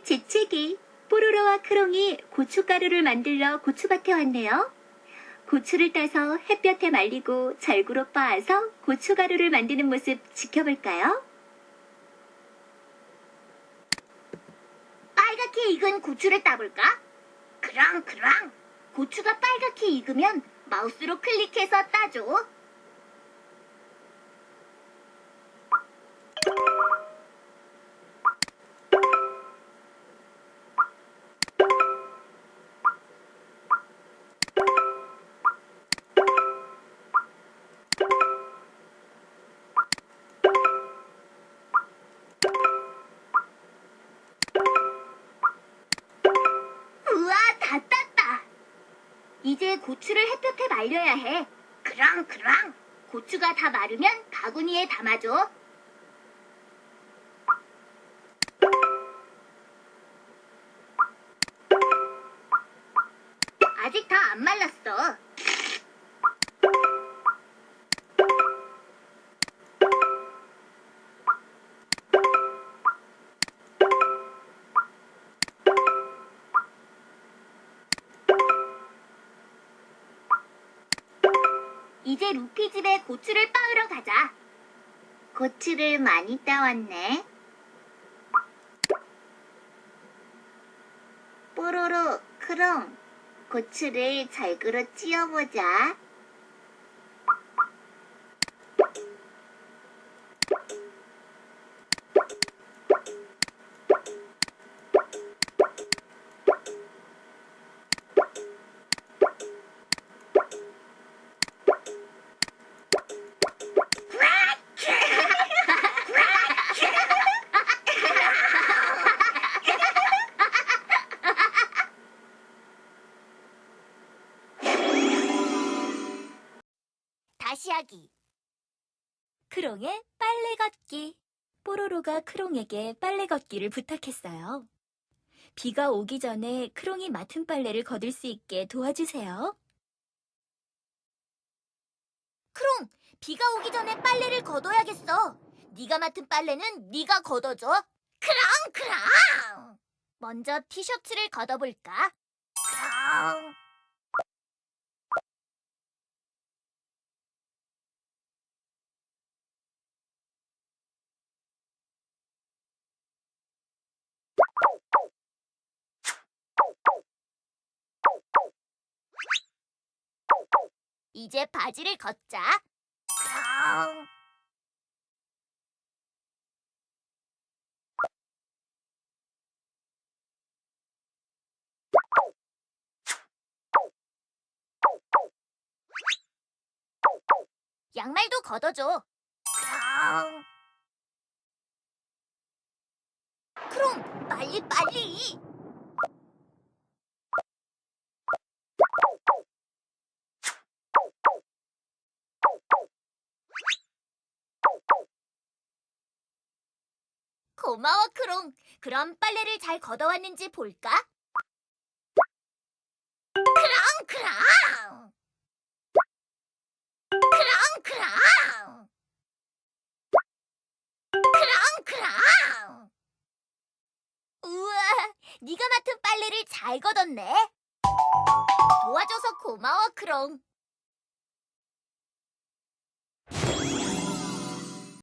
재채기. 뽀로로와 크롱이 고춧가루를 만들러 고추밭에 왔네요. 고추를 따서 햇볕에 말리고 절구로 빻아서 고춧가루를 만드는 모습 지켜볼까요? 빨갛게 익은 고추를 따볼까? 그럼. 고추가 빨갛게 익으면 마우스로 클릭해서 따줘. 우와, 다 땄다. 이제 고추를 햇볕에 말려야 해. 그럼. 고추가 다 마르면 바구니에 담아줘. 아직 다 안 말랐어. 이제 루피 집에 고추를 빻으러 가자. 고추를 많이 따왔네. 뽀로로, 크롱, 고추를 절구로 찧어보자. 다시 하기. 크롱의 빨래 걷기. 뽀로로가 크롱에게 빨래 걷기를 부탁했어요. 비가 오기 전에 크롱이 맡은 빨래를 거둘 수 있게 도와주세요. 크롱, 비가 오기 전에 빨래를 걷어야겠어. 네가 맡은 빨래는 네가 걷어줘. 크롱. 먼저 티셔츠를 걷어볼까? 크롱. 이제 바지를 걷자. 크롱. 양말도 걷어줘. 크롱, 빨리. 고마워, 크롱. 그럼 빨래를 잘 걷어왔는지 볼까? 크롱. 우와, 네가 맡은 빨래를 잘 걷었네. 도와줘서 고마워, 크롱.